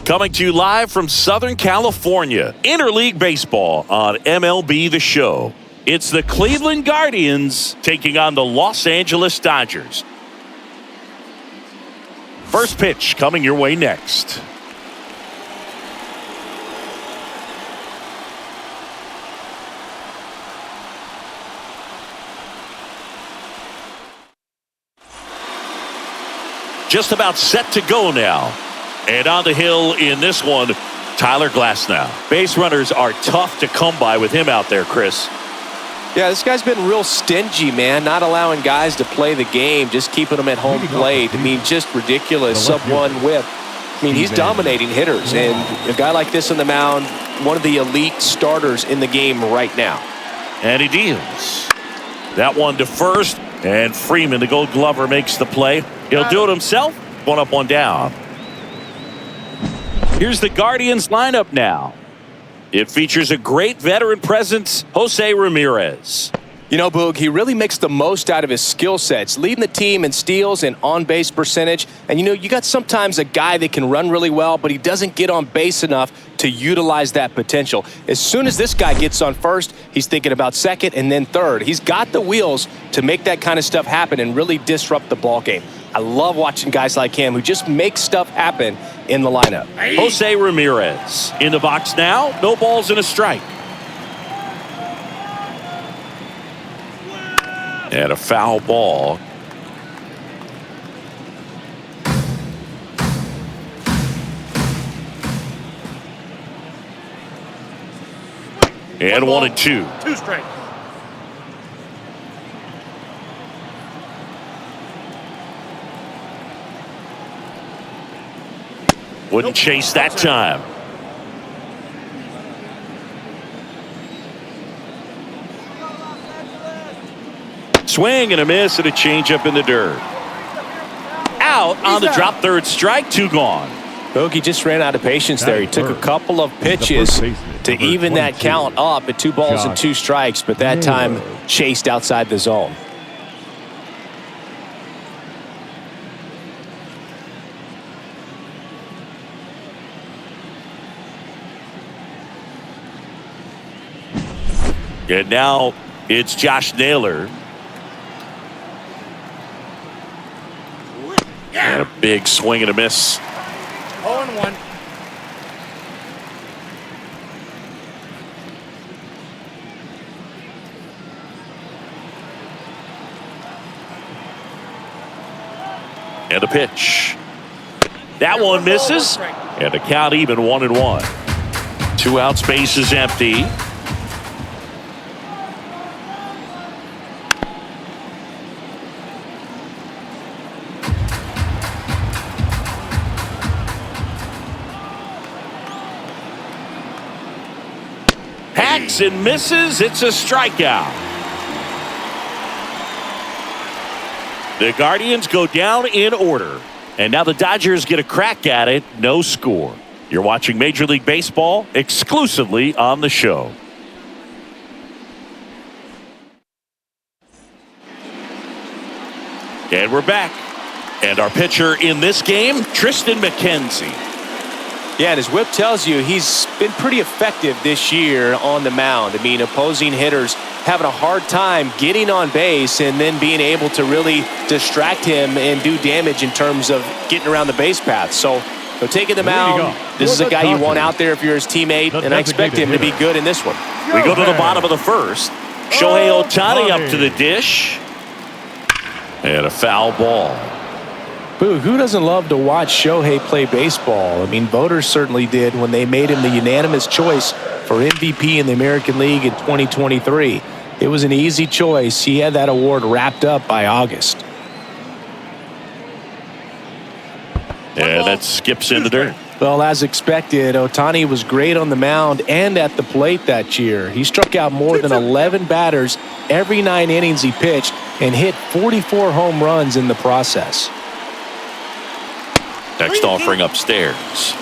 Coming to you live from Southern California, Interleague Baseball on MLB The Show. It's the Cleveland Guardians taking on the Los Angeles Dodgers. First pitch coming your way next. Just about set to go now. And on the hill in this one, Tyler Glasnow. Base runners are tough to come by with him out there, Chris. Yeah, this guy's been real stingy, man. Not allowing guys to play the game, just keeping them at home plate. I mean, just ridiculous. Sub-1 whip. I mean, he's dominating hitters. And a guy like this on the mound, one of the elite starters in the game right now. And he deals. That one to first. And Freeman, the Gold Glover, makes the play. He'll do it himself. One up, one down. Here's the Guardians lineup now. It features a great veteran presence, Jose Ramirez. You know, Boog, he really makes the most out of his skill sets, leading the team in steals and on-base percentage. And, you know, you got sometimes a guy that can run really well, but he doesn't get on base enough to utilize that potential. As soon as this guy gets on first, he's thinking about second and then third. He's got the wheels to make that kind of stuff happen and really disrupt the ball game. I love watching guys like him who just make stuff happen in the lineup. Jose Ramirez in the box now. No balls and a strike. And a foul ball. And 1-2. 2 strikes. Wouldn't chase that time. Swing and a miss and a changeup in the dirt. Out on the drop, third strike, 2 gone. Bogey just ran out of patience there. He took a couple of pitches to even that count up at 2 balls and 2 strikes, but that time chased outside the zone. And now it's Josh Naylor. And a big swing and a miss. 0-1. And a pitch. That one misses. And a count even, 1-1. 2 outs, base is empty. Hacks and misses. It's a strikeout. The Guardians go down in order. And now the Dodgers get a crack at it. No score. You're watching Major League Baseball exclusively on the show. And we're back. And our pitcher in this game, Tristan McKenzie. Yeah, and his whip tells you he's been pretty effective this year on the mound. I mean, opposing hitters having a hard time getting on base and then being able to really distract him and do damage in terms of getting around the base path. So taking the mound, this is a guy you want out there if you're his teammate, and I expect him to be good in this one. We go to the bottom of the first. Shohei Ohtani up to the dish. And a foul ball. Boo, who doesn't love to watch Shohei play baseball? I mean, voters certainly did when they made him the unanimous choice for MVP in the American League in 2023. It was an easy choice. He had that award wrapped up by August. And that skips in the dirt. Well, as expected, Ohtani was great on the mound and at the plate that year. He struck out more than 11 batters every 9 innings he pitched and hit 44 home runs in the process. Next offering upstairs.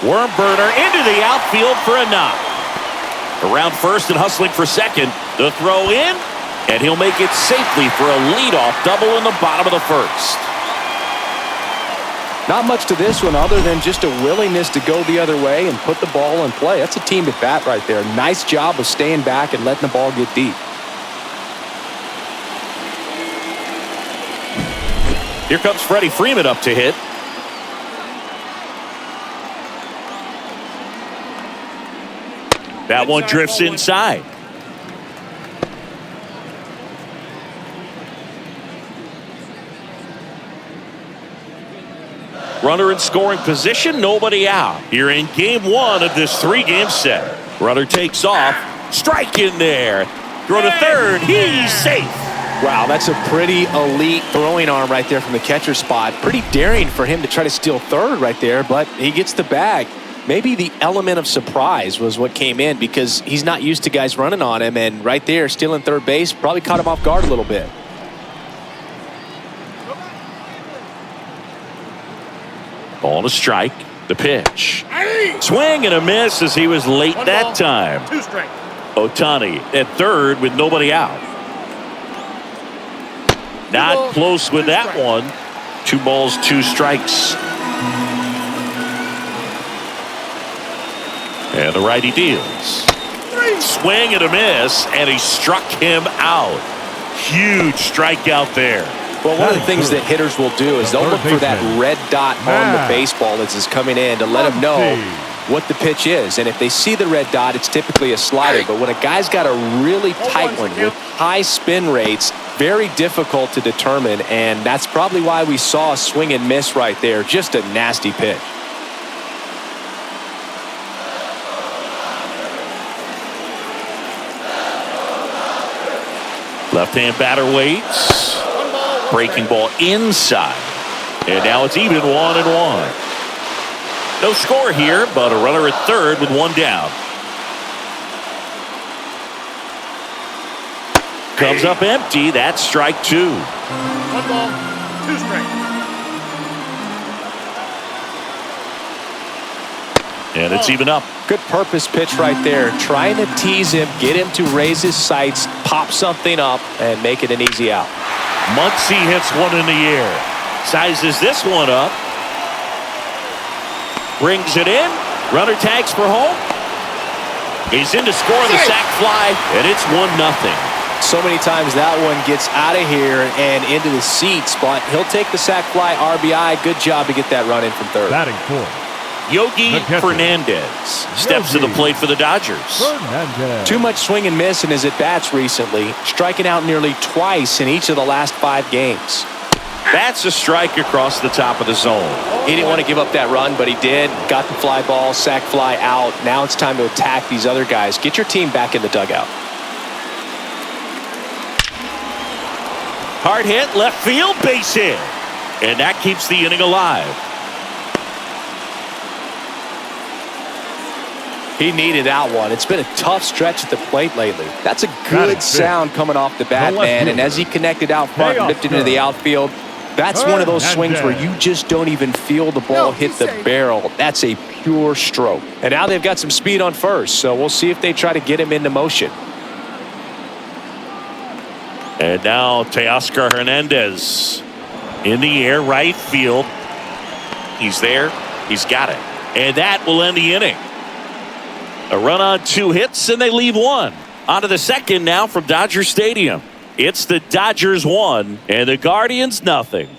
Worm burner into the outfield for a knock. Around first and hustling for second. The throw in, And he'll make it safely for a leadoff double in the bottom of the first. Not much to this one other than just a willingness to go the other way and put the ball in play. That's a team at bat right there. Nice job of staying back and letting the ball get deep. Here comes Freddie Freeman up to hit. That one drifts inside. Runner in scoring position, nobody out. Here in game one of this 3-game set. Runner takes off. Strike in there. Throw to third. He's safe. Wow, that's a pretty elite throwing arm right there from the catcher spot. Pretty daring for him to try to steal third right there, but he gets the bag. Maybe the element of surprise was what came in because he's not used to guys running on him, and right there, stealing third base probably caught him off guard a little bit. Ball to strike. The pitch. Swing and a miss as he was late that time. Ohtani at third with nobody out. Not close with that one. 2 balls, 2 strikes. And the righty deals. Swing and a miss, and he struck him out. Huge strikeout there. Well, one of the things that hitters will do is they'll look for that red dot on the baseball as it's coming in to let them know what the pitch is. And if they see the red dot, it's typically a slider. But when a guy's got a really tight one with high spin rates, very difficult to determine. And that's probably why we saw a swing and miss right there. Just a nasty pitch. Left-hand batter waits. Breaking ball inside. And now it's even 1-1. No score here, but a runner at third with 1 down. Comes up empty. That's strike 2. 1 ball, 2 strikes. And it's even up. Good purpose pitch right there. Trying to tease him, get him to raise his sights, pop something up, and make it an easy out. Muncy hits one in the air. Sizes this one up. Brings it in. Runner tags for home. He's in to score on the sac fly, and it's 1-0. So many times that one gets out of here and into the seats, but he'll take the sac fly RBI. Good job to get that run in from third. Batting fourth. Yogi Fernandez steps to the plate for the Dodgers. Too much swing and miss in his at-bats recently, striking out nearly twice in each of the last 5 games. That's a strike across the top of the zone. He didn't want to give up that run, but he did. Got the fly ball, sac fly out. Now it's time to attack these other guys. Get your team back in the dugout. Hard hit, left field, base hit. And that keeps the inning alive. He needed that one. It's been a tough stretch at the plate lately. That's a good sound coming off the bat, man. And as he connected out front and lifted into the outfield, that's one of those swings where you just don't even feel the ball hit the barrel. That's a pure stroke. And now they've got some speed on first, so we'll see if they try to get him into motion. And now Teoscar Hernandez in the air, right field. He's there. He's got it. And that will end the inning. A run on 2 hits, and they leave 1. On to the second now from Dodger Stadium. It's the Dodgers 1 and the Guardians nothing.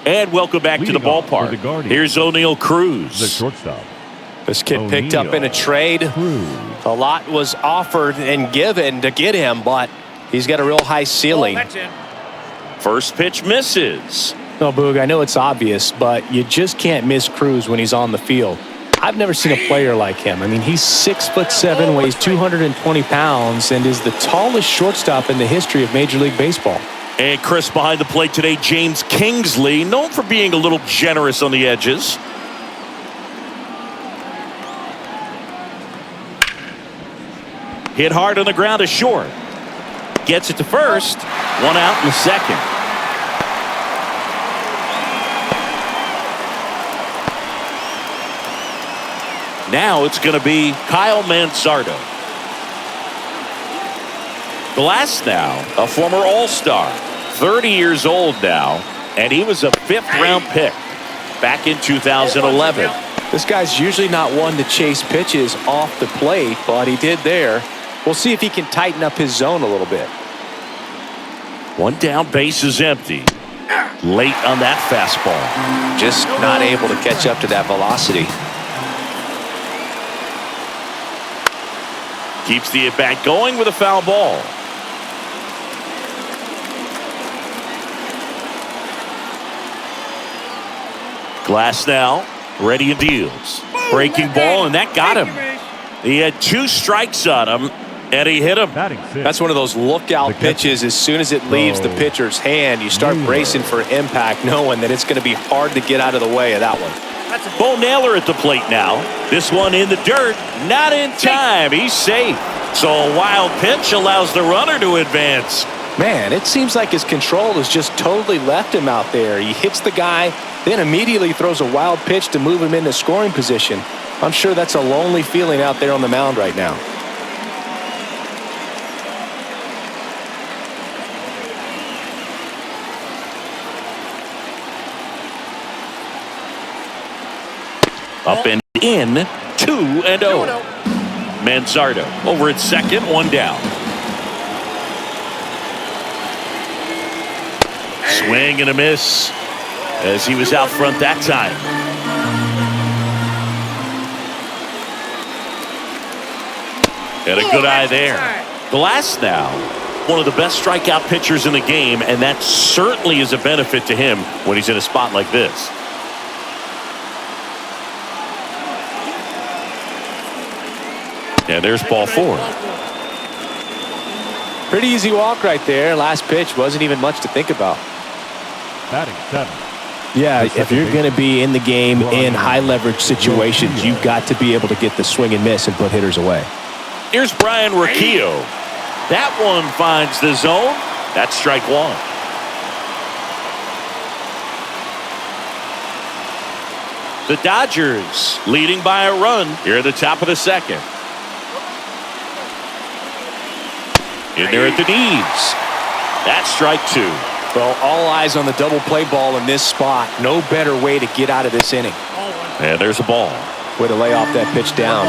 And welcome back to the ballpark. Here's O'Neal Cruz. The shortstop. This kid picked up in a trade. A lot was offered and given to get him, but he's got a real high ceiling. First pitch misses. No, Boog, I know it's obvious, but you just can't miss Cruz when he's on the field. I've never seen a player like him. I mean, he's 6'7", weighs 220 pounds, and is the tallest shortstop in the history of Major League Baseball. And Chris behind the plate today, James Kingsley, known for being a little generous on the edges. Hit hard on the ground to short. Gets it to first. 1 out in the second. Now it's going to be Kyle Manzardo. Glass now, a former All-Star, 30 years old now, and he was a 5th-round pick back in 2011. This guy's usually not one to chase pitches off the plate, but he did there. We'll see if he can tighten up his zone a little bit. One down, base is empty. Late on that fastball. Just not able to catch up to that velocity. Keeps the at-bat going with a foul ball. Glass now, ready and deals. Breaking ball, and that got him. He had 2 strikes on him, and he hit him. That's one of those lookout pitches. As soon as it leaves the pitcher's hand, you start bracing for impact, knowing that it's going to be hard to get out of the way of that one. Bo Naylor at the plate now. This one in the dirt, not in time. He's safe. So a wild pitch allows the runner to advance. Man, it seems like his control has just totally left him out there. He hits the guy, then immediately throws a wild pitch to move him into scoring position. I'm sure that's a lonely feeling out there on the mound right now. Up and in, 2-0. Manzardo over at second, 1 down. Swing and a miss as he was out front that time. And a good eye there. Glass now, one of the best strikeout pitchers in the game, and that certainly is a benefit to him when he's in a spot like this. And there's ball 4. Pretty easy walk right there. Last pitch wasn't even much to think about. Batting 7. Yeah, if you're going to be in the game in high leverage situations, you've got to be able to get the swing and miss and put hitters away. Here's Brian Riccio. That one finds the zone. That's strike 1. The Dodgers leading by a run here at the top of the second. In there at the knees. That's strike 2. Well, all eyes on the double play ball in this spot. No better way to get out of this inning. And there's a ball. Way to lay off that pitch down.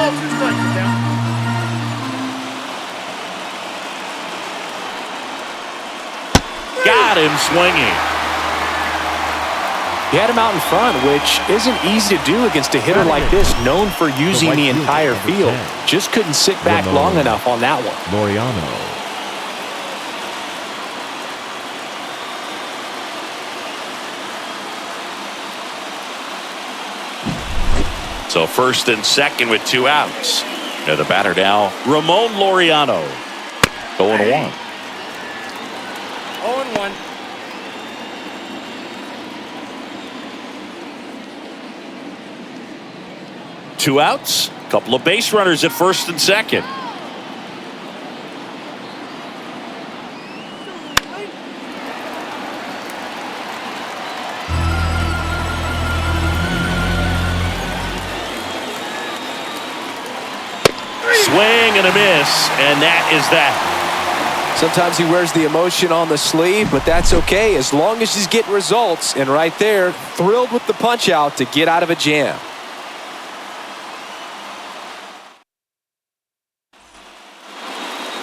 Got him swinging. He had him out in front, which isn't easy to do against a hitter like this, known for using the entire field. Just couldn't sit back long enough on that one. Laureano. So first and second with 2 outs. And the batter now, Ramon Laureano. 0-1. 0-1. Two outs, couple of base runners at first and second. Swing and a miss, and that is that. Sometimes he wears the emotion on the sleeve, but that's okay as long as he's getting results. And right there, thrilled with the punch out to get out of a jam.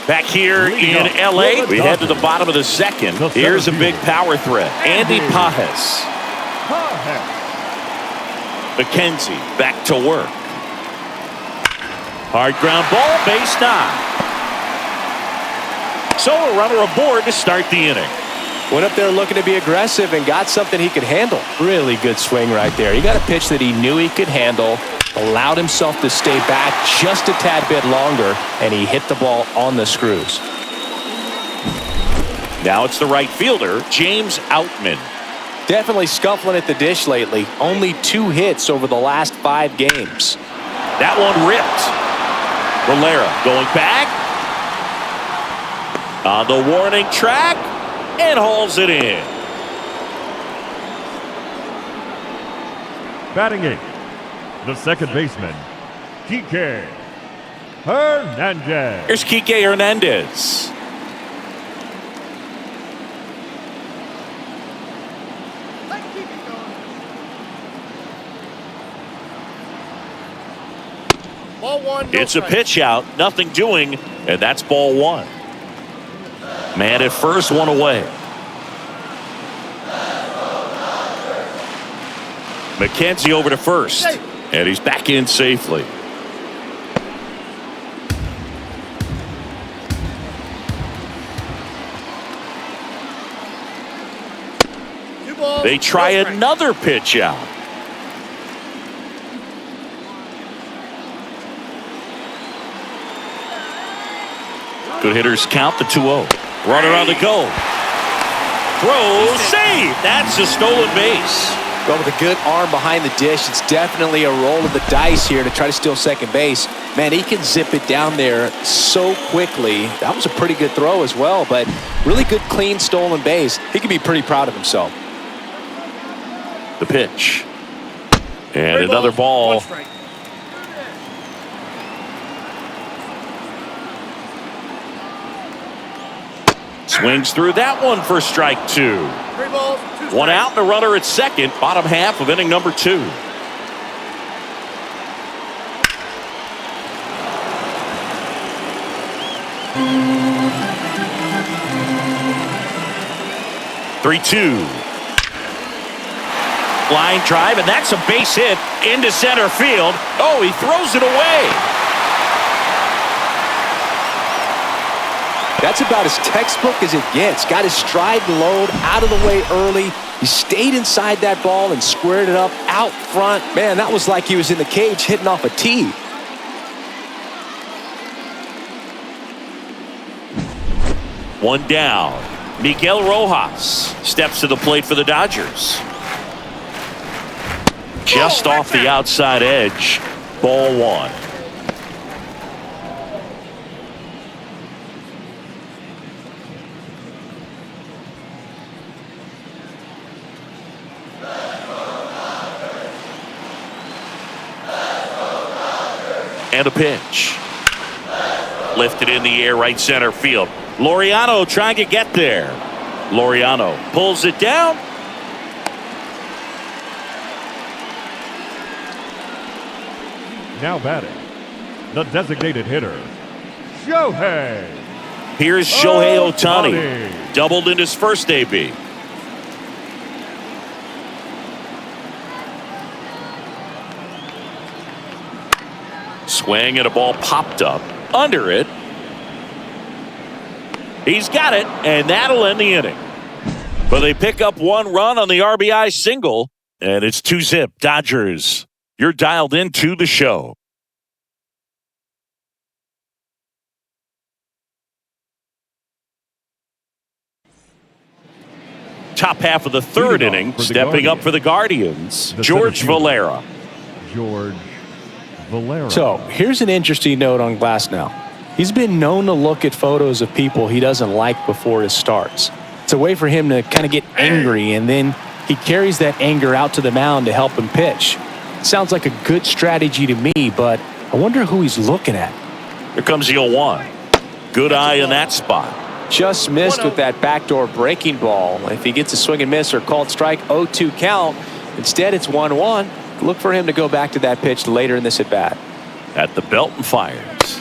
Back here in LA, we head to the bottom of the second. Here's a big power threat. Andy Pajes. McKenzie back to work. Hard ground ball, base knock. So a runner aboard to start the inning. Went up there looking to be aggressive and got something he could handle. Really good swing right there. He got a pitch that he knew he could handle, allowed himself to stay back just a tad bit longer, and he hit the ball on the screws. Now it's the right fielder, James Outman. Definitely scuffling at the dish lately. Only 2 hits over the last 5 games. That one ripped. Valera going back on the warning track and hauls it in. Batting 8, the second baseman, Kike Hernandez. Here's Kike Hernandez. Ball one. No It's a strike. pitch out, nothing doing, and that's ball one. Man at first, one away. McKenzie over to first, and he's back in safely. Two balls, They try no strike. another pitch out. Good hitters count the 2-0. Runner on the go. Throw, save. That's a stolen base. But with a good arm behind the dish, it's definitely a roll of the dice here to try to steal second base. Man, he can zip it down there so quickly. That was a pretty good throw as well, but really good, clean, stolen base. He can be pretty proud of himself. The pitch. And Three another balls, ball. one strike. Swings through that one for strike two. 3 balls, 2 strikes. One out and a runner at second. Bottom half of inning number 2. Three-two. Line drive, and that's a base hit into center field. Oh, he throws it away. That's about as textbook as it gets. Got his stride load out of the way early. He stayed inside that ball and squared it up out front. Man, that was like he was in the cage hitting off a tee. One down. Miguel Rojas steps to the plate for the Dodgers. Just off the outside edge. Ball one. And a pitch. Lifted in the air, right center field. Laureano trying to get there. Laureano pulls it down. Now batting, the designated hitter, Shohei. Here's Shohei Ohtani. Ohtani. Doubled in his first AB. Swing and a ball popped up under it. He's got it, and that'll end the inning. But they pick up one run on the RBI single, and it's 2-zip Dodgers. You're dialed into the show. Top half of the third inning, stepping up for the Guardians, George Valera. George Valera. So here's an interesting note on Glasnow. He's been known to look at photos of people he doesn't like before his starts. It's a way for him to kind of get angry, and then he carries that anger out to the mound to help him pitch. Sounds like a good strategy to me, but I wonder who he's looking at. Here comes the 0-1. Good eye in that spot. Just missed with that backdoor breaking ball. If he gets a swing and miss or called strike, 0-2 count. Instead, it's 1-1. Look for him to go back to that pitch later in this at-bat. At the belt and fires.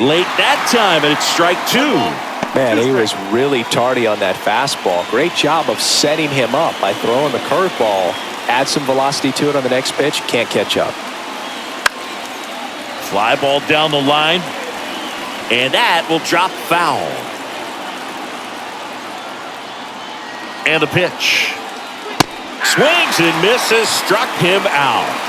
Late that time, and it's strike two. Man, he was really tardy on that fastball. Great job of setting him up by throwing the curveball. Add some velocity to it on the next pitch. Can't catch up. Fly ball down the line, and that will drop foul. And a pitch. Swings and misses, struck him out.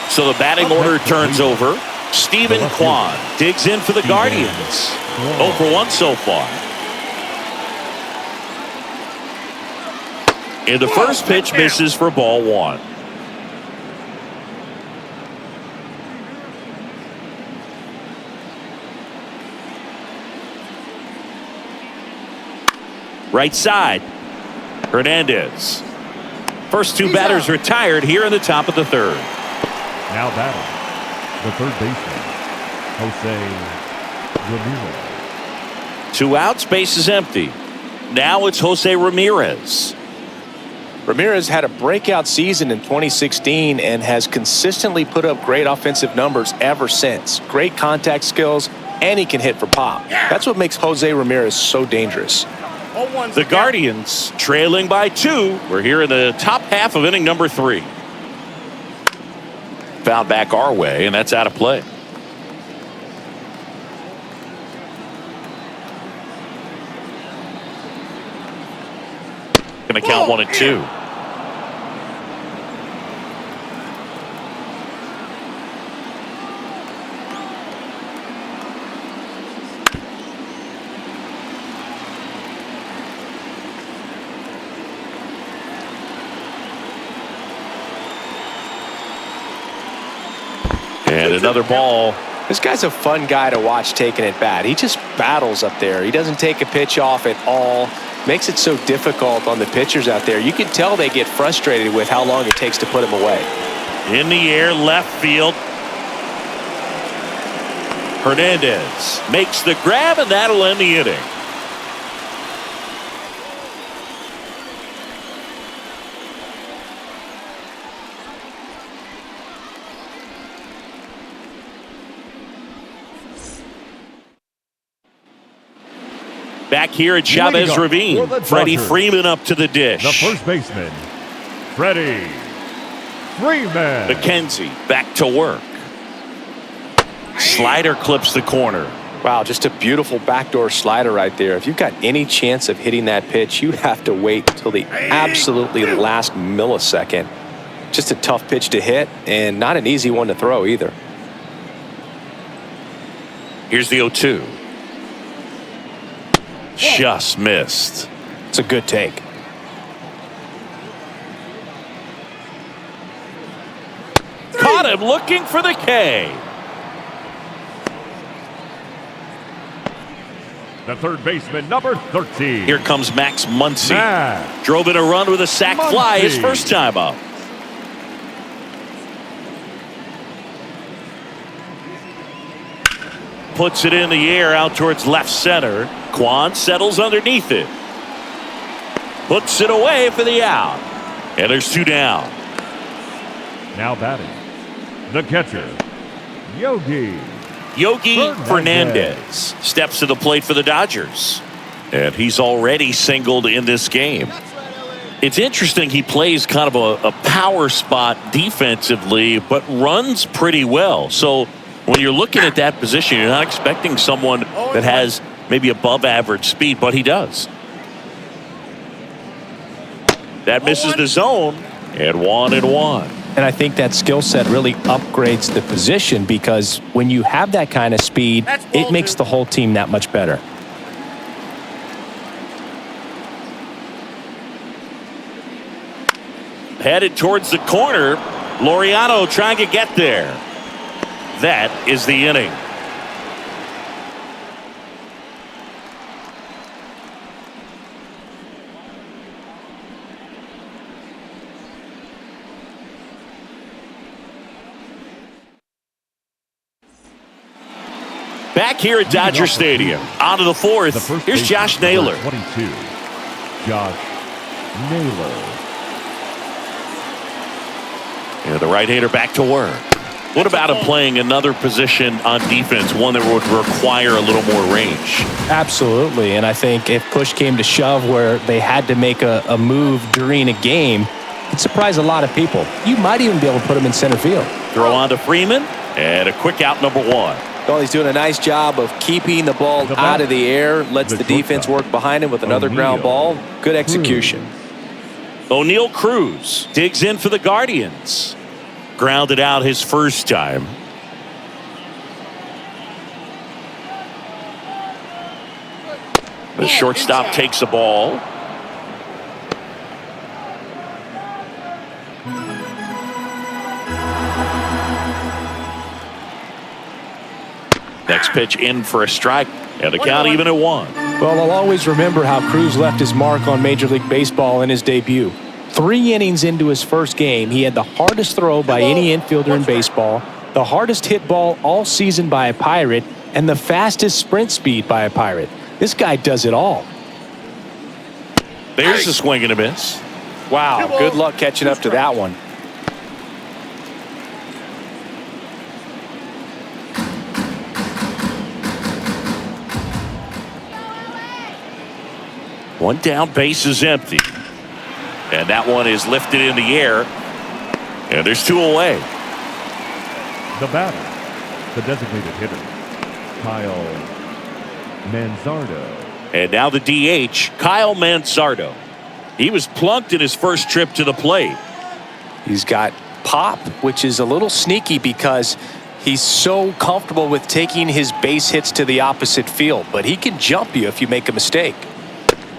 So the batting order turns over. Steven Kwan digs in for the Guardians. 0 for 1 so far. And the first pitch misses for ball one. Right side. Hernandez. First two batters retired here in the top of the third. Now batting, the third baseman, Jose Ramirez. 2 outs, base is empty. Now it's Jose Ramirez. Ramirez had a breakout season in 2016 and has consistently put up great offensive numbers ever since. Great contact skills, and he can hit for pop. That's what makes Jose Ramirez so dangerous. The Guardians trailing by 2. We're here in the top half of inning number 3. Foul back our way, and that's out of play. Going to count 1 and 2. And another ball. This guy's a fun guy to watch taking at bat. He just battles up there. He doesn't take a pitch off at all. Makes it so difficult on the pitchers out there. You can tell they get frustrated with how long it takes to put him away. In the air, left field. Hernandez makes the grab, and that'll end the inning. Back here at Chavez Ravine, Freddie Freeman up to the dish. The first baseman, Freddie Freeman. McKenzie back to work. Slider clips the corner. Wow, just a beautiful backdoor slider right there. If you've got any chance of hitting that pitch, you have to wait until the absolutely last millisecond. Just a tough pitch to hit, and not an easy one to throw either. Here's the 0-2. Just missed. It's a good take. Caught him looking for the K. The third baseman, number 13. Here comes Max Muncy. Max Drove in a run with a sac fly his Muncy. first time up. Puts it in the air out towards left center. Quan settles underneath it. Puts it away for the out. And there's 2 down. Now batting, the catcher, Yogi Fernandez steps to the plate for the Dodgers. And he's already singled in this game. It's interesting, he plays kind of a power spot defensively, but runs pretty well. So when you're looking at that position, you're not expecting someone that has maybe above average speed, but he does. That misses the zone, and 1-1. And I think that skill set really upgrades the position, because when you have that kind of speed, it makes the whole team that much better. Headed towards the corner. Laureano trying to get there. That is the inning. Back here at Dodger Stadium, on to the fourth. Here's Josh Naylor. 22, Josh Naylor. Yeah, the right-hander back to work. What about him playing another position on defense, one that would require a little more range? Absolutely, and I think if push came to shove where they had to make a move during a game, it'd surprise a lot of people. You might even be able to put him in center field. Throw on to Freeman, and a quick out, number 1. Well, he's doing a nice job of keeping the ball out of the air, lets the defense work behind him with another ground ball. Good execution. O'Neal Cruz digs in for the Guardians. Grounded out his first time. The shortstop takes the ball. Next pitch in for a strike, and the count even at 1. Well, I'll always remember how Cruz left his mark on Major League Baseball in his debut. 3 innings into his first game, he had the hardest throw by any infielder in baseball, the hardest hit ball all season by a Pirate, and the fastest sprint speed by a Pirate. This guy does it all. There's a swing and a miss. Wow, good luck catching up to that one. One down, base is empty. And that one is lifted in the air. And there's 2 away. The batter, the designated hitter, Kyle Manzardo. And now the DH, Kyle Manzardo. He was plunked in his first trip to the plate. He's got pop, which is a little sneaky because he's so comfortable with taking his base hits to the opposite field. But he can jump you if you make a mistake.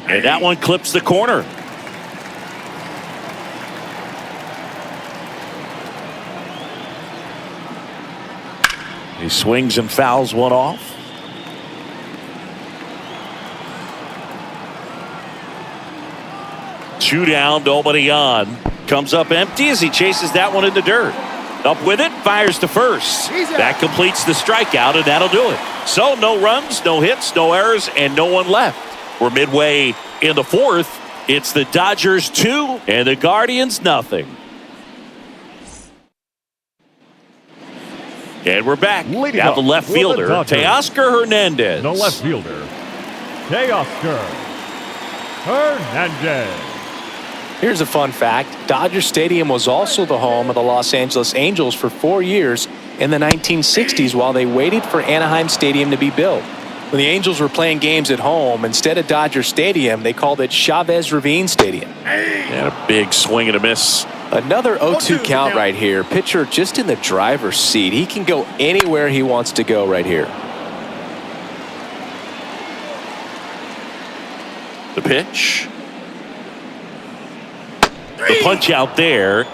And that one clips the corner. He swings and fouls one off. Two down, nobody on. Comes up empty as he chases that one in the dirt. Up with it, fires to first. That completes the strikeout, and that'll do it. So no runs, no hits, no errors, and no one left. We're midway in the 4th. It's the Dodgers 2 and the Guardians nothing. And we're back. Now the left fielder, Teoscar Hernandez. The left fielder, Teoscar Hernandez. Here's a fun fact. Dodger Stadium was also the home of the Los Angeles Angels for 4 years in the 1960s while they waited for Anaheim Stadium to be built. When the Angels were playing games at home, instead of Dodger Stadium, they called it Chavez Ravine Stadium. And a big swing and a miss. Another 0-2 count right here. Pitcher just in the driver's seat. He can go anywhere he wants to go right here. The pitch. The punch out there.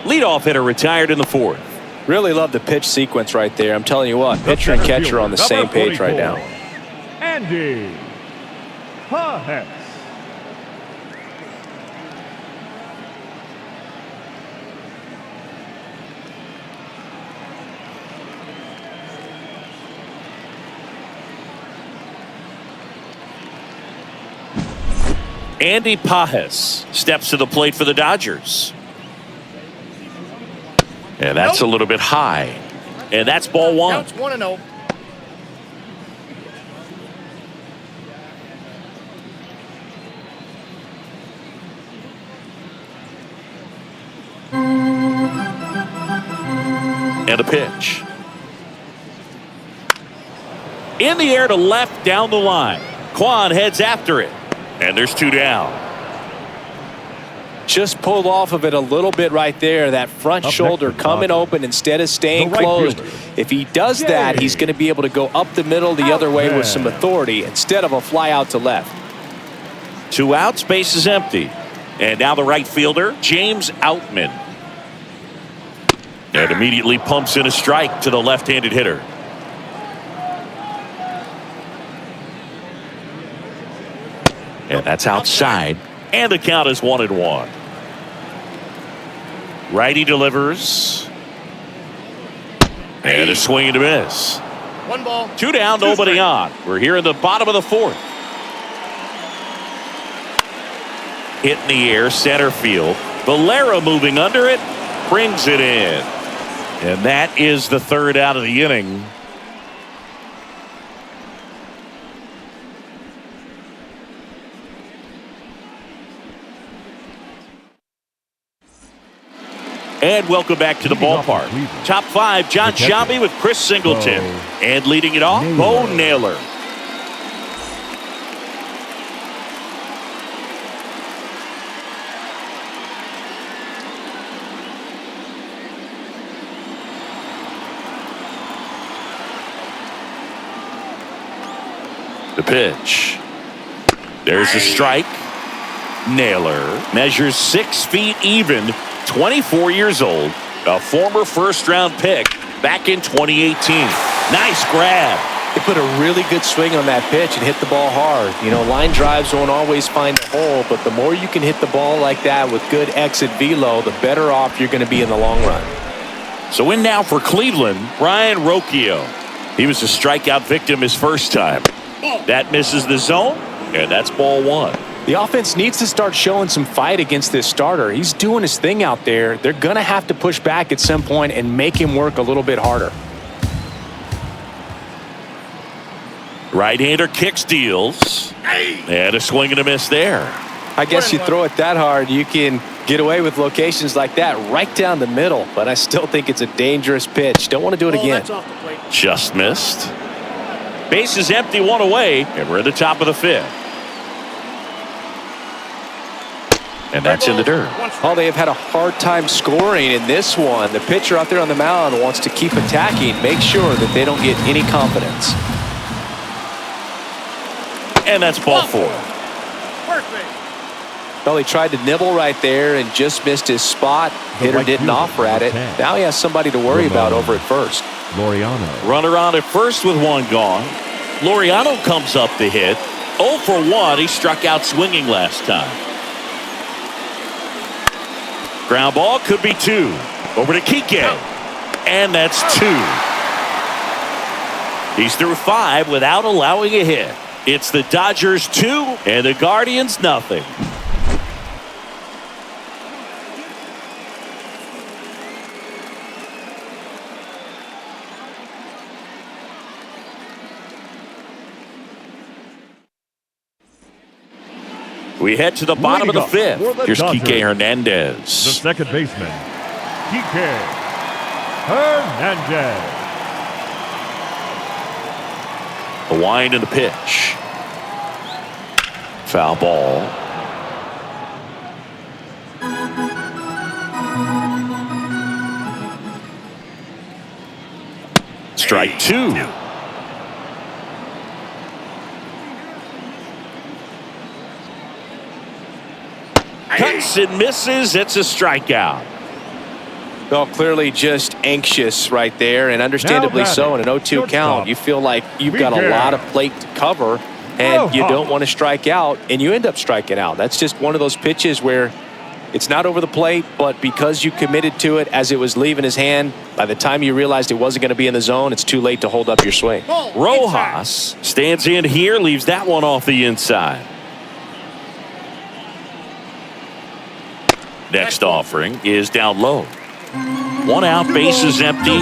Leadoff hitter retired in the 4th. Really love the pitch sequence right there. I'm telling you what, pitcher and catcher are on the same page right now. Andy Pajes. Andy Pajes steps to the plate for the Dodgers. And that's a little bit high. And that's ball 1. Counts 1-0. And a pitch. In the air to left down the line. Kwan heads after it. And there's 2 down. Just pulled off of it a little bit right there. That front shoulder coming open instead of staying closed. If he does that, he's going to be able to go up the middle the other way with some authority instead of a fly out to left. 2 outs, base is empty. And now the right fielder, James Outman. And immediately pumps in a strike to the left-handed hitter. And that's outside. And the count is 1-1. Righty delivers. And a swing and a miss. 1 ball. 2 down, nobody on. We're here in the bottom of the 4th. Hit in the air, center field. Valera moving under it, brings it in. And that is the 3rd out of the inning. And welcome back to the ballpark. Top 5, John Sciambi with Chris Singleton. And leading it off, Bo Naylor. The pitch. There's the strike. Naylor measures 6 feet even. 24 years old, a former first-round pick back in 2018. Nice grab. He put a really good swing on that pitch and hit the ball hard. You know, line drives won't always find the hole, but the more you can hit the ball like that with good exit velo, the better off you're going to be in the long run. So in now for Cleveland, Ryan Rocchio. He was a strikeout victim his first time. That misses the zone, and that's ball one. The offense needs to start showing some fight against this starter. He's doing his thing out there. They're going to have to push back at some point and make him work a little bit harder. Right-hander kicks, deals, and a swing and a miss there. I guess you throw it that hard, you can get away with locations like that right down the middle, but I still think it's a dangerous pitch. Don't want to do it again. Just missed. Base is empty, one away, and we're at the top of the fifth. And that's in the dirt. Oh, they have had a hard time scoring in this one. The pitcher out there on the mound wants to keep attacking, make sure that they don't get any confidence. And that's ball four. Well, he tried to nibble right there and just missed his spot. Hitter didn't offer at it. Now he has somebody to worry about over at first. Laureano. Runner on at first with one gone. Laureano comes up to hit. 0 for 1. He struck out swinging last time. Ground ball could be 2. Over to Kike. And that's 2. He's through 5 without allowing a hit. It's the Dodgers 2 and the Guardians nothing. We head to the bottom of the fifth. Here's Kike Hernandez. The second baseman, Kike Hernandez. A wind in the pitch. Foul ball. Strike 2. Cuts and misses. It's a strikeout. Well, clearly just anxious right there, and understandably so. In an 0-2 count, you feel like you've got a lot of plate to cover, and you don't want to strike out, and you end up striking out. That's just one of those pitches where it's not over the plate, but because you committed to it as it was leaving his hand, by the time you realized it wasn't going to be in the zone, it's too late to hold up your swing. Rojas stands in here, leaves that one off the inside. Next offering is down low. 1 out, base is empty.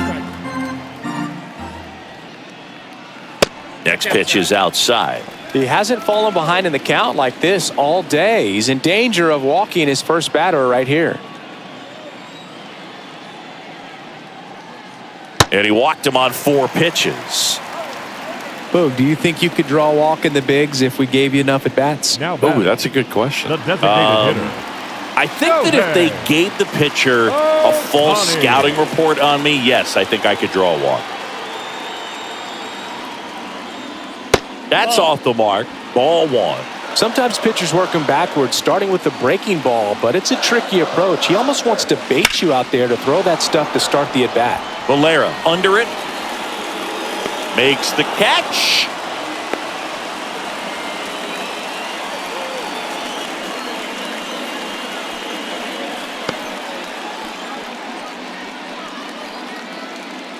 Next pitch is outside. He hasn't fallen behind in the count like this all day. He's in danger of walking his first batter right here. And he walked him on 4 pitches. Boog, do you think you could draw a walk in the bigs if we gave you enough at bats? Oh, that's a good question. The designated hitter. I think that if they gave the pitcher a full scouting report on me, yes, I think I could draw a walk. That's off the mark. Ball 1. Sometimes pitchers work him backwards, starting with the breaking ball, but it's a tricky approach. He almost wants to bait you out there to throw that stuff to start the at-bat. Valera under it. Makes the catch.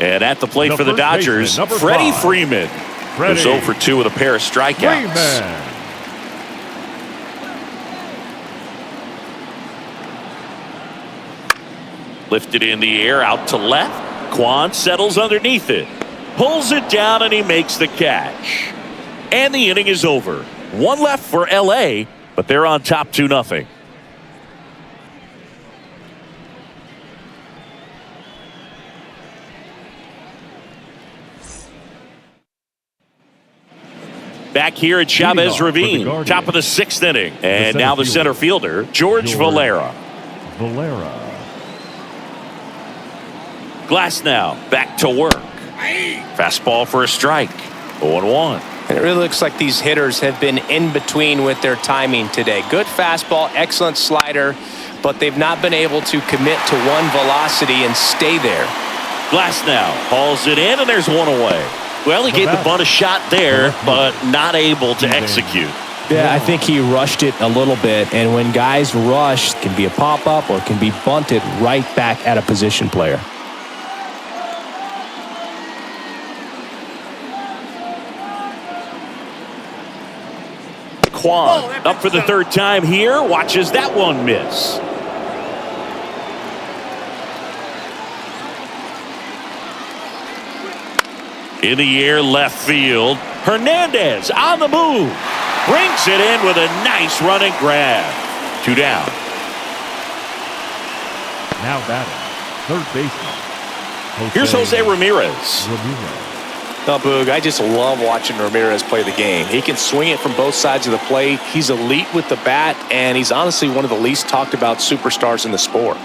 And at the plate for the Dodgers, Freddie Freeman. Who's 0 for 2 with a pair of strikeouts. Lifted in the air, out to left. Kwan settles underneath it. Pulls it down, and he makes the catch. And the inning is over. 1 left for LA, but they're on top 2-0. Back here at Chavez Ravine, top of the 6th inning. And now the center fielder, George Valera. Glass now, back to work. Fastball for a strike. 0-1. And it really looks like these hitters have been in between with their timing today. Good fastball, excellent slider, but they've not been able to commit to one velocity and stay there. Glass now hauls it in, and there's 1 away. Well, he gave the bunt a shot there, but not able to execute. Yeah, I think he rushed it a little bit, and when guys rush, it can be a pop-up or it can be bunted right back at a position player. Quan up for the third time here. Watches that one miss. In the air, left field. Hernandez on the move. Brings it in with a nice running grab. 2 down. Now batting, third baseman. Here's Jose Ramirez. No, Boog, I just love watching Ramirez play the game. He can swing it from both sides of the plate. He's elite with the bat, and he's honestly one of the least talked about superstars in the sport.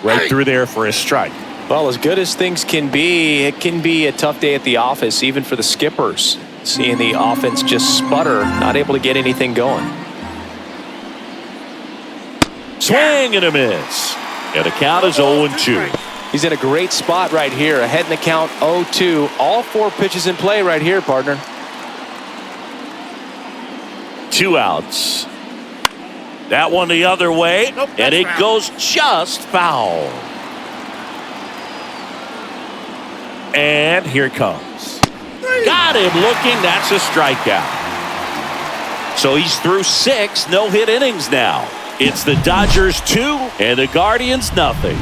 Right through there for a strike. Well, as good as things can be, it can be a tough day at the office, even for the skippers. Seeing the offense just sputter, not able to get anything going. Swing and a miss. And the count is 0-2. He's in a great spot right here. Ahead in the count 0-2. All 4 pitches in play right here, partner. 2 outs. That one the other way. Nope, and it foul. goes just foul. And here it comes. Got him looking. That's a strikeout. So he's through 6 no-hit innings now. It's the Dodgers 2 and the Guardians nothing.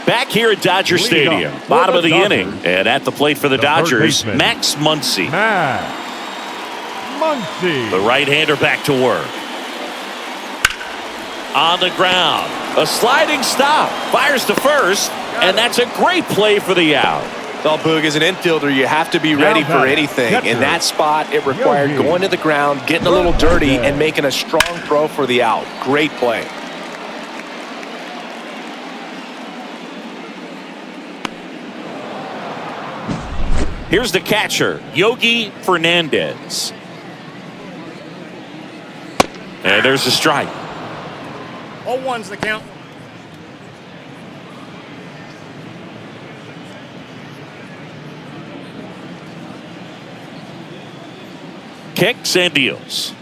Back here at Dodger Stadium, bottom of the inning, and at the plate for the Dodgers, Max Muncy. The right-hander back to work. On the ground, a sliding stop, fires to first, and that's a great play for the out. Well, Boog, as an infielder, you have to be ready for anything. In that spot, it required going to the ground, getting a little dirty, and making a strong throw for the out. Great play. Here's the catcher, Yogi Fernandez. And there's a strike. 0-1's the count. Kicks and deals.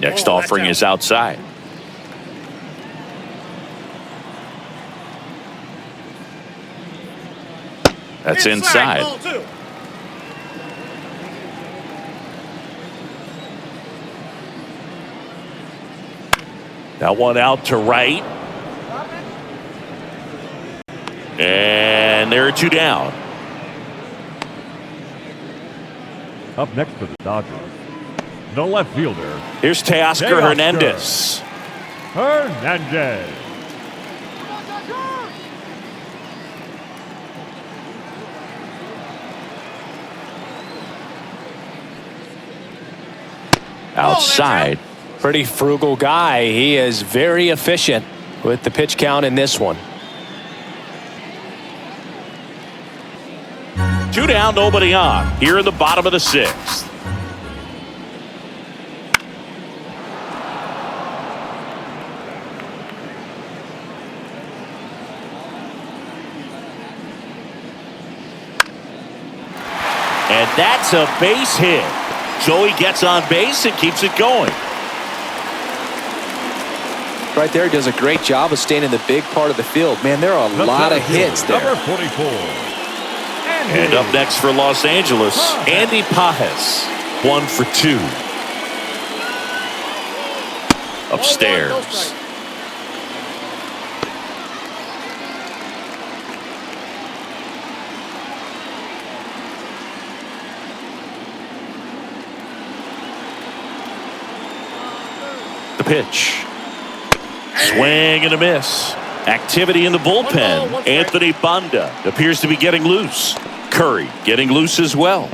Next offering is outside. That's inside. Ball 2. That one out to right. And there are 2 down. Up next for the Dodgers, the left fielder, Here's Teoscar Hernandez. Hernandez. Outside. Pretty frugal guy. He is very efficient with the pitch count in this one. 2 down, nobody on. Here in the bottom of the 6th. And that's a base hit. So he gets on base and keeps it going. Right there, he does a great job of staying in the big part of the field. Man, there are a lot of hits there. Number 44. And up next for Los Angeles, Andy Pajes. 1 for 2. Upstairs. The pitch. Swing and a miss. Activity in the bullpen. Anthony Banda appears to be getting loose. Curry getting loose as well.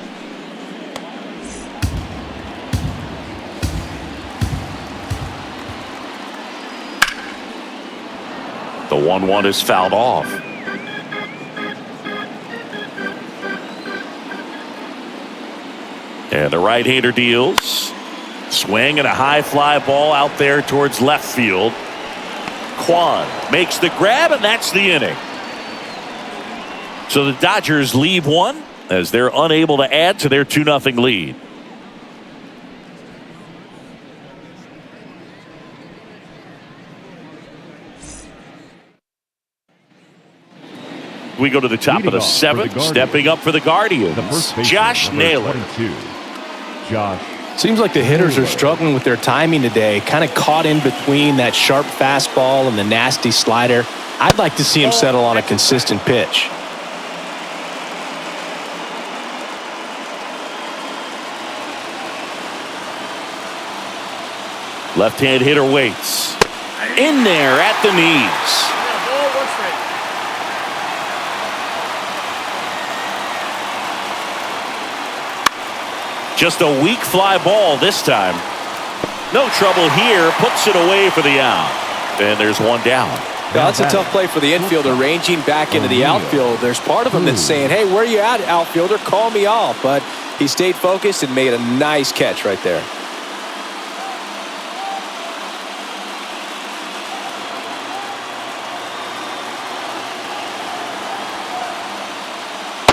The 1-1 is fouled off. And the right-hander deals. Swing and a high fly ball out there towards left field. Kwan makes the grab, and that's the inning. So the Dodgers leave one as they're unable to add to their 2-0 lead. We go to the top of the 7th. Stepping up for the Guardians, Josh Naylor. Josh. Seems like the hitters are struggling with their timing today, kind of caught in between that sharp fastball and the nasty slider. I'd like to see him settle on a consistent pitch. Left-hand hitter waits. In there at the knees. Just a weak fly ball this time. No trouble here. Puts it away for the out. And there's one down. That's a tough play for the infielder, ranging back into the outfield. There's part of him that's saying, hey, where you at, outfielder? Call me off. But he stayed focused and made a nice catch right there.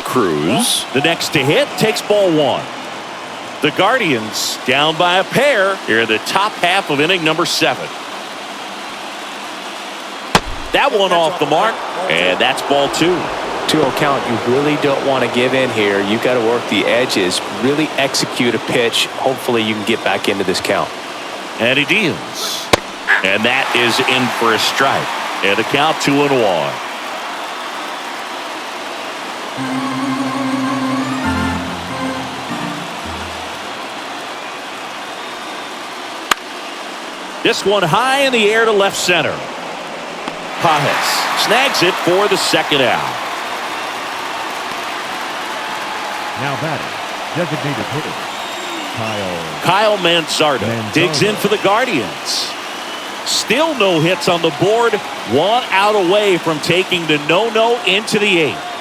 Cruz, the next to hit, takes ball 1. The Guardians down by a pair here in the top half of inning number 7. That one off the mark, and that's ball 2. 2-0 count. You really don't want to give in here. You've got to work the edges, really execute a pitch. Hopefully you can get back into this count. And he deals. And that is in for a strike. And the count 2-1. This one high in the air to left center. Pajes snags it for the second out. Now batting, designated hitter, Kyle Manzardo digs in for the Guardians. Still no hits on the board. 1 out away from taking the no-no into the 8th.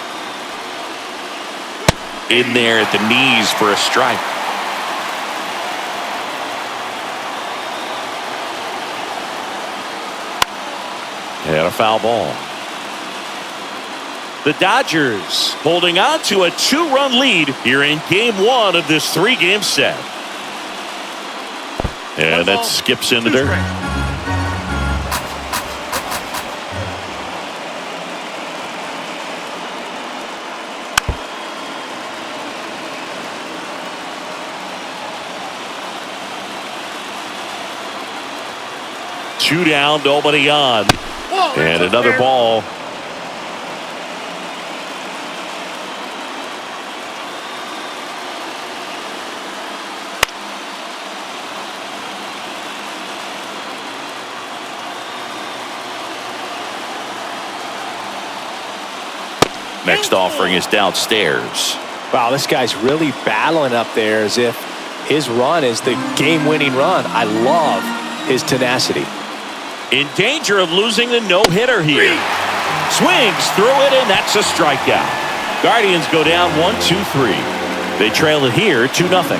In there at the knees for a strike. And a foul ball. The Dodgers holding on to a 2-run lead here in game 1 of this 3-game set. And that skips into dirt. Two down, nobody on. And another ball. Next offering is downstairs. Wow, this guy's really battling up there as if his run is the game-winning run. I love his tenacity. In danger of losing the no-hitter here. Swings through it, and that's a strikeout. Guardians go down 1-2-3. They trail it here 2-0.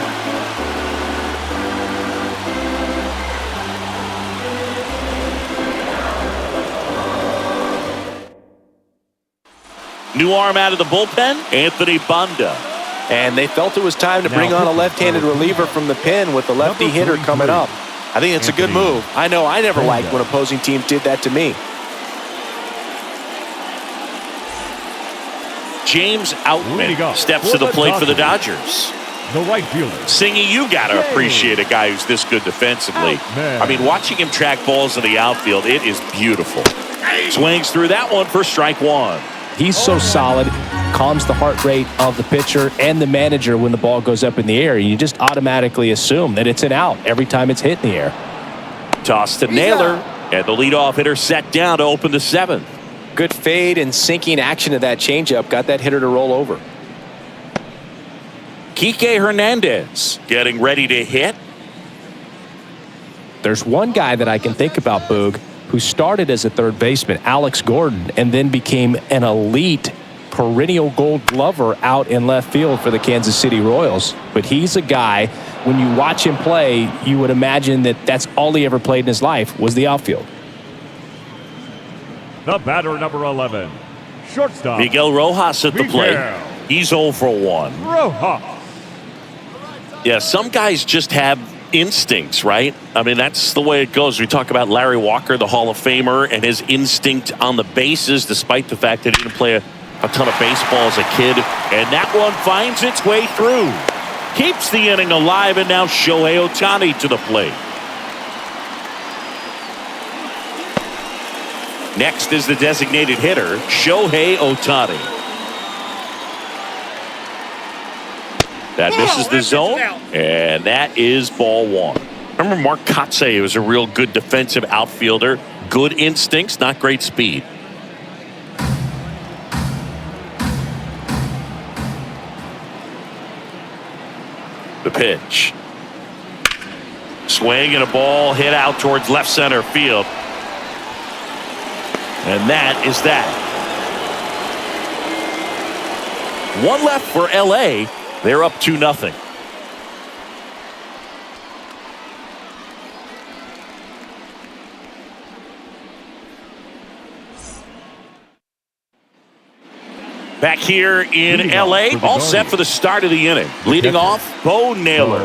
New arm out of the bullpen, Anthony Banda. And they felt it was time to bring on a left-handed reliever from the pen with the lefty hitter coming up. I think it's a good move. I know I never liked when opposing teams did that to me. James Outman steps to the plate for the Dodgers. The right fielder. Singy, you got to appreciate a guy who's this good defensively. I mean, watching him track balls in the outfield, it is beautiful. Swings through that one for strike 1. He's so solid, calms the heart rate of the pitcher and the manager when the ball goes up in the air. You just automatically assume that it's an out every time it's hit in the air. Toss to Naylor, and the leadoff hitter set down to open the 7th. Good fade and sinking action to that changeup. Got that hitter to roll over. Kike Hernandez getting ready to hit. There's one guy that I can think about, Boog, who started as a third baseman, Alex Gordon, and then became an elite perennial Gold Glover out in left field for the Kansas City Royals. But he's a guy, when you watch him play, you would imagine that that's all he ever played in his life was the outfield. The batter, number 11, shortstop Miguel Rojas at the plate. He's 0 for 1. Rojas. Yeah, some guys just have instincts, right? I mean, that's the way it goes. We talk about Larry Walker, the Hall of Famer, and his instinct on the bases, despite the fact that he didn't play a ton of baseball as a kid. And that one finds its way through. Keeps the inning alive, and now Shohei Ohtani to the plate. Next is the designated hitter, Shohei Ohtani. That misses the zone, and that is ball 1. Remember Mark Kotsay was a real good defensive outfielder. Good instincts, not great speed. The pitch. Swing and a ball hit out towards left center field. And that is that. One left for LA. They're up 2-0. Back here in LA, all set for the start of the inning. Leading off, Bo Naylor.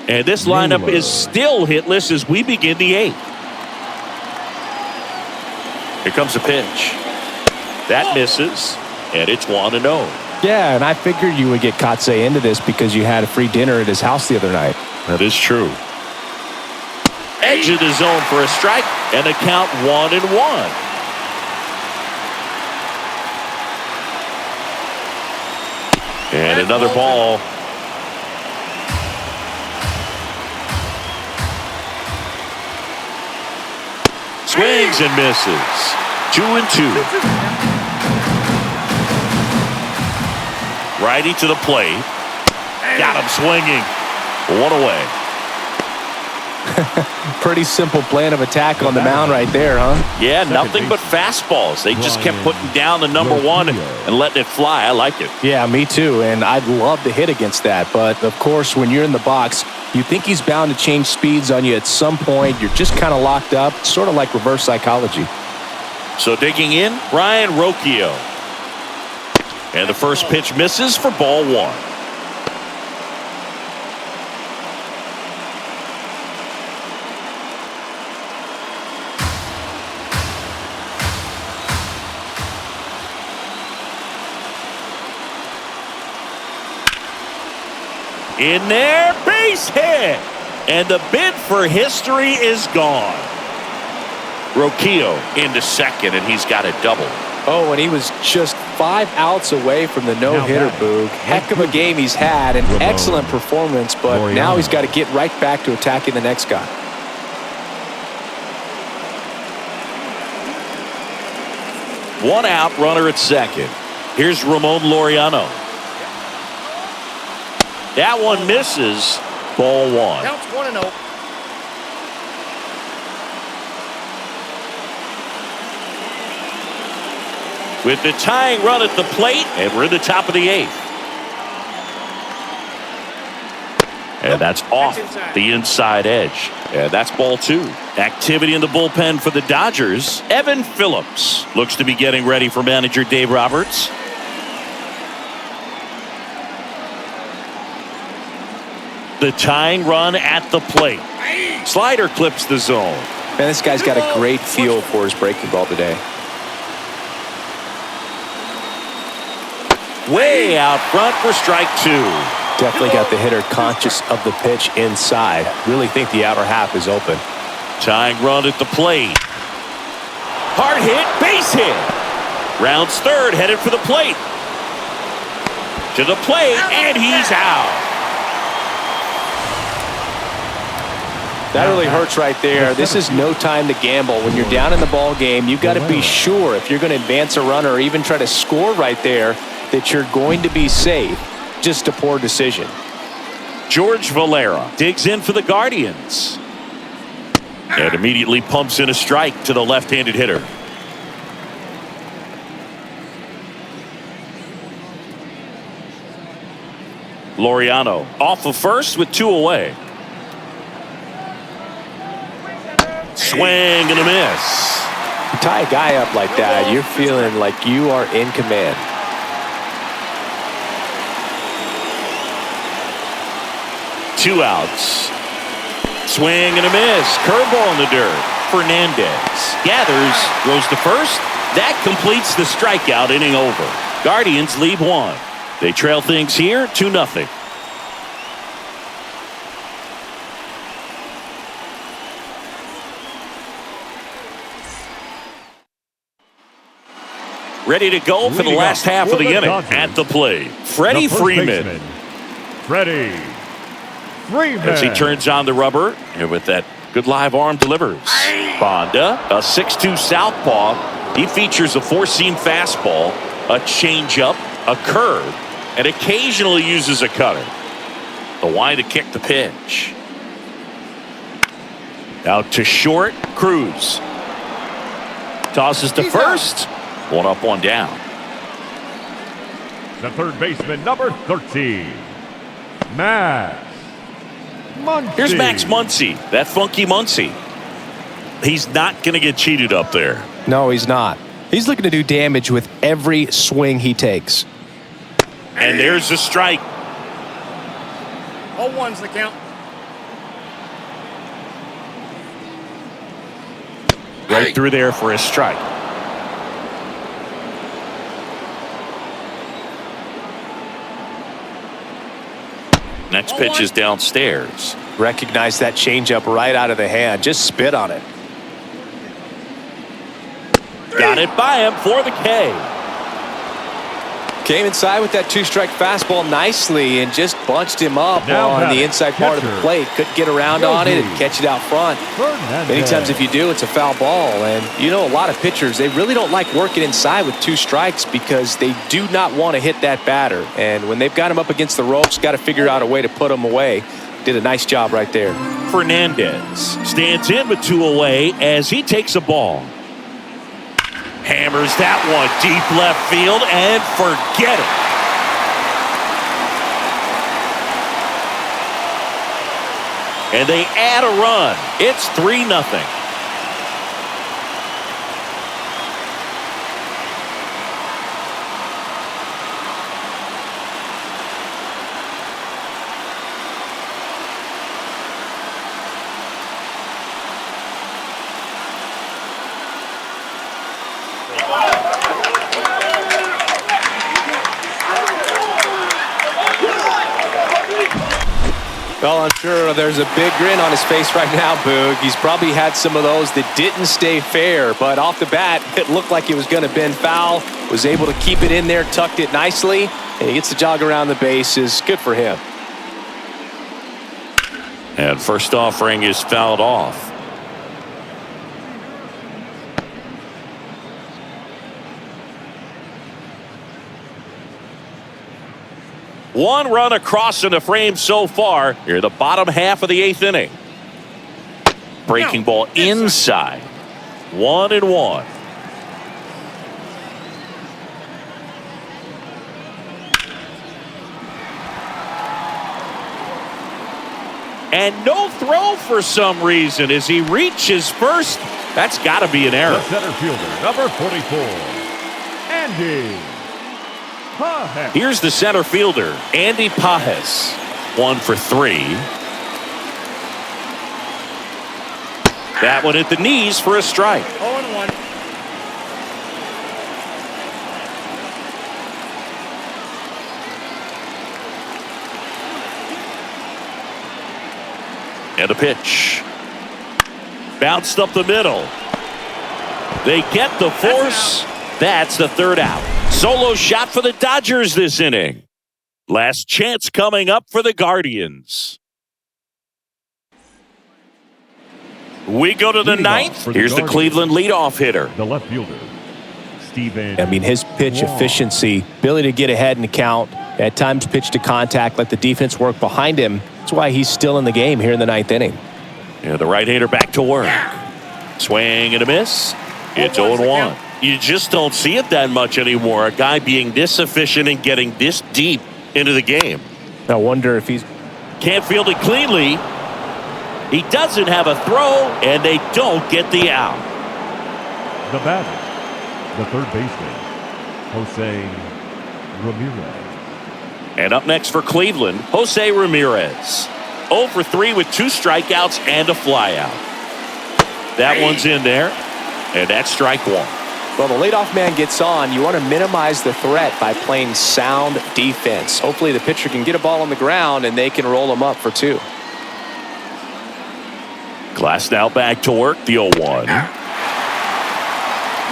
And this lineup is still hitless as we begin the 8th. Here comes a pitch. That misses, and it's 1-0. Yeah, and I figured you would get Kotsay into this because you had a free dinner at his house the other night. That is true. Edge of the zone for a strike, and the count 1-1. And another ball. Swings and misses. 2-2. Righty to the plate. Got him swinging. 1 away. Pretty simple plan of attack on the mound right there, huh? Yeah, nothing but fastballs. They just kept putting down the number 1 and letting it fly. I like it. Yeah, me too. And I'd love to hit against that. But, of course, when you're in the box, you think he's bound to change speeds on you at some point. You're just kind of locked up, sort of like reverse psychology. So digging in, Ryan Rocchio. And the first pitch misses for ball 1. In there, base hit. And the bid for history is gone. Rocchio into second, and he's got a double. Oh, and he was just 5 outs away from the no-hitter, Boog. Heck of a game he's had, an excellent performance, but now he's got to get right back to attacking the next guy. One out, runner at second. Here's Ramon Laureano. That one misses. Ball 1. Counts 1-0. With the tying run at the plate, and we're in the top of the 8th. And that's off the inside edge. And that's ball 2. Activity in the bullpen for the Dodgers. Evan Phillips looks to be getting ready for manager Dave Roberts. The tying run at the plate. Slider clips the zone. Man, this guy's got a great feel for his breaking ball today. Way out front for strike 2. Definitely got the hitter conscious of the pitch inside. Really think the outer half is open. Tying run at the plate. Hard hit, base hit. Rounds third, headed for the plate. To the plate, and he's out. That really hurts right there. This is no time to gamble. When you're down in the ball game, you've got to be sure if you're going to advance a runner or even try to score right there that you're going to be safe. Just a poor decision. George Valera digs in for the Guardians. And immediately pumps in a strike to the left-handed hitter. Laureano off of first with 2 away. Swing and a miss. You tie a guy up like that, you're feeling like you are in command. Two outs. Swing and a miss. Curveball in the dirt. Fernandez gathers, goes to first. That completes the strikeout. Inning over. Guardians lead 1. They trail things here 2-0. Ready to go for the last half of the inning. At the plate, Freddie Freeman. Freddie Freeman. As he turns on the rubber, and with that good live arm delivers. Bonda, a 6'2" southpaw. He features a 4-seam fastball, a changeup, a curve, and occasionally uses a cutter. The wide to kick the pitch. Out to short, Cruz. Tosses to first. 1 up, 1 down. The third baseman, number 13, Max Muncy. Here's Max Muncy, that funky Muncy. He's not going to get cheated up there. No, he's not. He's looking to do damage with every swing he takes. And there's a strike. 0-1's the count. Right through there for a strike. Next pitch is downstairs. Recognize that changeup right out of the hand. Just spit on it. Got it by him for the K. Came inside with that 2-strike fastball nicely and just bunched him up on the inside part of the plate. Couldn't get around on it and catch it out front. Many times if you do, it's a foul ball. And you know, a lot of pitchers, they really don't like working inside with 2 strikes because they do not want to hit that batter. And when they've got him up against the ropes, got to figure out a way to put him away. Did a nice job right there. Fernandez stands in with 2 away as he takes a ball. Hammers that one deep left field and forget it. And they add a run. It's 3-0. Well, I'm sure there's a big grin on his face right now, Boog. He's probably had some of those that didn't stay fair, but off the bat, it looked like it was going to bend foul. Was able to keep it in there, tucked it nicely, and he gets the jog around the bases. Good for him. And first offering is fouled off. One run across in the frame so far. Here, the bottom half of the 8th inning. Breaking ball inside. 1-1. And no throw for some reason as he reaches first. That's got to be an error. The center fielder, number 44, Andy Pajes. Here's the center fielder, Andy Pajes. 1 for 3. That one at the knees for a strike. 0-1. And a pitch. Bounced up the middle. They get the force. That's the 3rd out. Solo shot for the Dodgers this inning. Last chance coming up for the Guardians. We go to the 9th. Here's the Cleveland leadoff hitter. The left fielder, Steven. I mean, his pitch efficiency, ability to get ahead in the count, at times pitch to contact, let the defense work behind him. That's why he's still in the game here in the 9th inning. And the right-hander back to work. Swing and a miss. It's 0-1. You just don't see it that much anymore. A guy being this efficient and getting this deep into the game. I wonder if he's... Can't field it cleanly. He doesn't have a throw, and they don't get the out. The batter, the third baseman, Jose Ramirez. And up next for Cleveland, Jose Ramirez. 0 for 3 with 2 strikeouts and a flyout. That one's in there, and that's strike 1. Well, the leadoff man gets on. You want to minimize the threat by playing sound defense. Hopefully the pitcher can get a ball on the ground and they can roll him up for 2. Glass now back to work, the 0-1.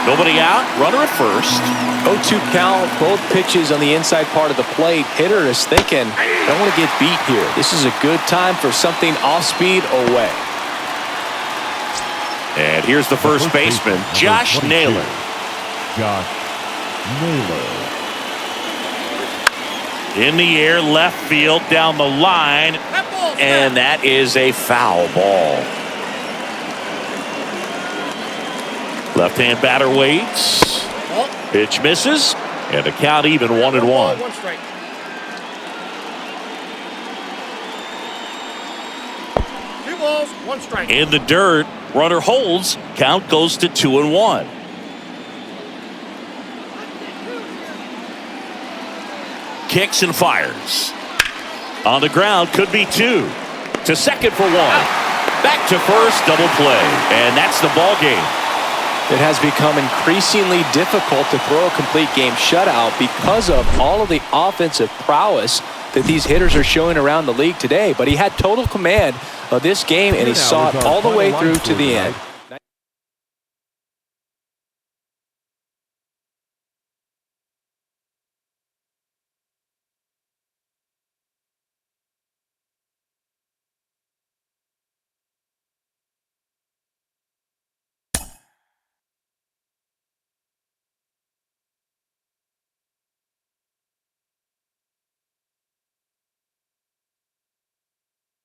Nobody out, runner at first. 0-2 count, both pitches on the inside part of the plate. Hitter is thinking, don't want to get beat here. This is a good time for something off speed away. And here's the first baseman, Josh Naylor. Josh Naylor. In the air, left field, down the line, and that is a foul ball. Left-hand batter waits. Pitch misses, and the count even 1-1. 1 strike. Two balls, 1 strike. In the dirt, runner holds. Count goes to 2-1. Kicks and fires. On the ground, could be 2. To second for 1. Back to first, double play, and that's the ball game. It has become increasingly difficult to throw a complete game shutout because of all of the offensive prowess that these hitters are showing around the league today. But he had total command of this game, and he saw it all the way through to the end.